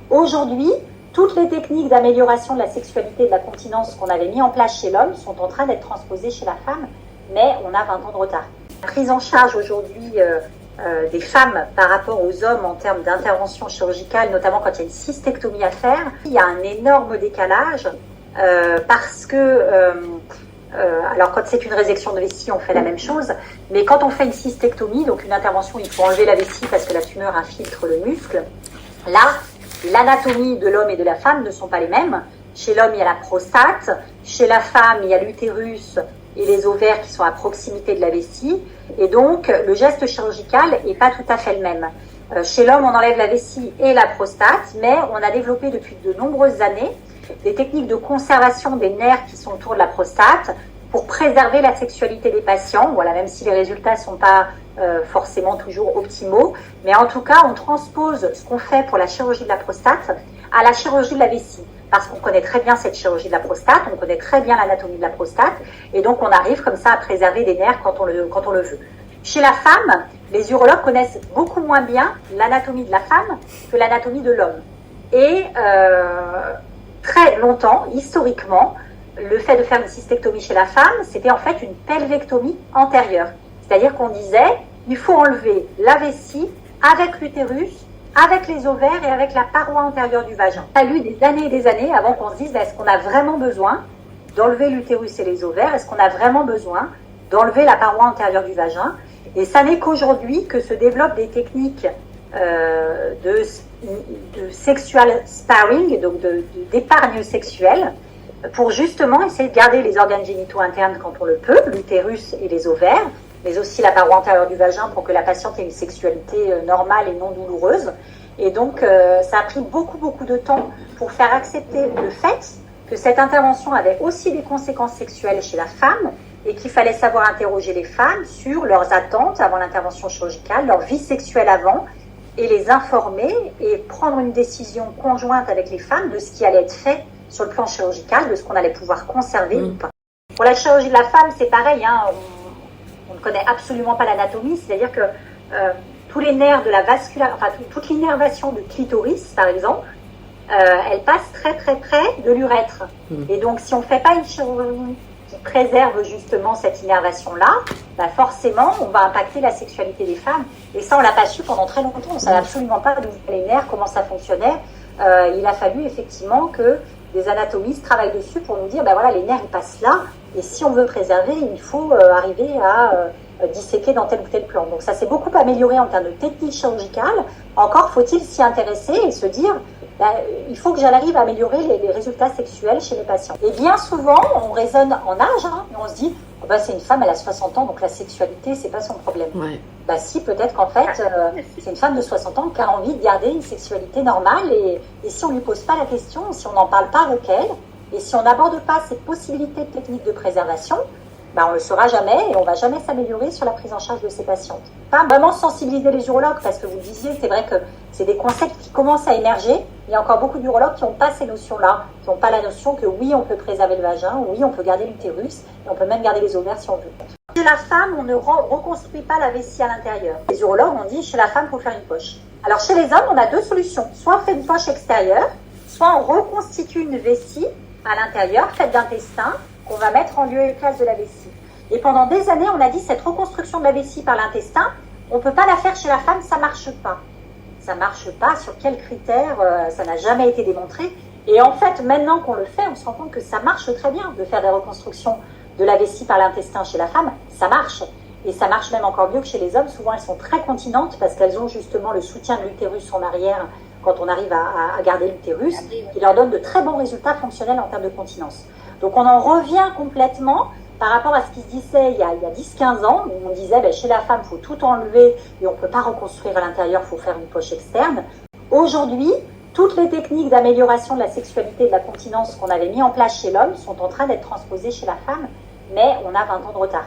Aujourd'hui, toutes les techniques d'amélioration de la sexualité et de la continence qu'on avait mis en place chez l'homme sont en train d'être transposées chez la femme, mais on a 20 ans de retard. La prise en charge aujourd'hui des femmes par rapport aux hommes en termes d'intervention chirurgicale, notamment quand il y a une cystectomie à faire, il y a un énorme décalage parce que alors quand c'est une résection de vessie, on fait la même chose, mais quand on fait une cystectomie, donc une intervention, il faut enlever la vessie parce que la tumeur infiltre le muscle. Là, l'anatomie de l'homme et de la femme ne sont pas les mêmes. Chez l'homme, il y a la prostate, chez la femme, il y a l'utérus et les ovaires qui sont à proximité de la vessie, et donc le geste chirurgical n'est pas tout à fait le même. Chez l'homme, on enlève la vessie et la prostate, mais on a développé depuis de nombreuses années des techniques de conservation des nerfs qui sont autour de la prostate pour préserver la sexualité des patients. Voilà, même si les résultats ne sont pas forcément toujours optimaux, mais en tout cas, on transpose ce qu'on fait pour la chirurgie de la prostate à la chirurgie de la vessie, parce qu'on connaît très bien cette chirurgie de la prostate, on connaît très bien l'anatomie de la prostate, et donc on arrive comme ça à préserver des nerfs quand on le veut. Chez la femme, les urologues connaissent beaucoup moins bien l'anatomie de la femme que l'anatomie de l'homme. Et très longtemps, historiquement, le fait de faire une cystectomie chez la femme, c'était en fait une pelvectomie antérieure. C'est-à-dire qu'on disait, il faut enlever la vessie avec l'utérus, avec les ovaires et avec la paroi antérieure du vagin. Ça a fallu des années et des années avant qu'on se dise, est-ce qu'on a vraiment besoin d'enlever l'utérus et les ovaires? Est-ce qu'on a vraiment besoin d'enlever la paroi antérieure du vagin? Et ça n'est qu'aujourd'hui que se développent des techniques de sexual sparring, donc d'épargne sexuelle, pour justement essayer de garder les organes génitaux internes quand on le peut, l'utérus et les ovaires, mais aussi la paroi antérieure du vagin pour que la patiente ait une sexualité normale et non douloureuse. Et donc, ça a pris beaucoup de temps pour faire accepter le fait que cette intervention avait aussi des conséquences sexuelles chez la femme et qu'il fallait savoir interroger les femmes sur leurs attentes avant l'intervention chirurgicale, leur vie sexuelle avant, et les informer et prendre une décision conjointe avec les femmes de ce qui allait être fait sur le plan chirurgical, de ce qu'on allait pouvoir conserver ou pas. Pour la chirurgie de la femme, c'est pareil, hein, on ne connaît absolument pas l'anatomie, c'est-à-dire que tous les nerfs de la toute l'innervation du clitoris, par exemple, elle passe très près de l'urètre. Et donc, si on ne fait pas une chirurgie qui préserve justement cette innervation-là, bah forcément, on va impacter la sexualité des femmes. Et ça, on l'a pas su pendant très longtemps. On ne savait absolument pas d'où venaient les nerfs, comment ça fonctionnait. Il a fallu effectivement que des anatomistes travaillent dessus pour nous dire, ben voilà, les nerfs, ils passent là. Et si on veut préserver, il faut arriver à disséquer dans tel ou tel plan. Donc ça s'est beaucoup amélioré en termes de technique chirurgicale. Encore faut-il s'y intéresser et se dire, il faut que j'arrive à améliorer les résultats sexuels chez les patients. Et bien souvent, on raisonne en âge, hein, et on se dit, c'est une femme, elle a 60 ans, donc la sexualité, c'est pas son problème. Ouais. Si, peut-être qu'en fait, c'est une femme de 60 ans qui a envie de garder une sexualité normale, et si on lui pose pas la question, si on n'en parle pas avec elle, et si on n'aborde pas cette possibilité de technique de préservation, on le saura jamais et on va jamais s'améliorer sur la prise en charge de ces patientes. Pas vraiment sensibiliser les urologues, parce que vous le disiez, c'est vrai que c'est des concepts qui commencent à émerger. Il y a encore beaucoup d'urologues qui n'ont pas ces notions-là, qui n'ont pas la notion que oui, on peut préserver le vagin, oui, on peut garder l'utérus, et on peut même garder les ovaires si on veut. Chez la femme, on ne reconstruit pas la vessie à l'intérieur. Les urologues ont dit, chez la femme, il faut faire une poche. Alors chez les hommes, on a deux solutions. Soit on fait une poche extérieure, soit on reconstitue une vessie à l'intérieur, faite d'intestin, qu'on va mettre en lieu et place de la vessie. Et pendant des années, on a dit cette reconstruction de la vessie par l'intestin, on ne peut pas la faire chez la femme, ça ne marche pas. Ça ne marche pas, sur quels critères, ça n'a jamais été démontré. Et en fait, maintenant qu'on le fait, on se rend compte que ça marche très bien de faire des reconstructions de la vessie par l'intestin chez la femme, ça marche. Et ça marche même encore mieux que chez les hommes. Souvent, elles sont très continentes parce qu'elles ont justement le soutien de l'utérus en arrière quand on arrive à garder l'utérus, qui leur donne de très bons résultats fonctionnels en termes de continence. Donc on en revient complètement par rapport à ce qui se disait il y a 10-15 ans, où on disait chez la femme, il faut tout enlever et on ne peut pas reconstruire à l'intérieur, il faut faire une poche externe. Aujourd'hui, toutes les techniques d'amélioration de la sexualité et de la continence qu'on avait mis en place chez l'homme sont en train d'être transposées chez la femme, mais on a 20 ans de retard.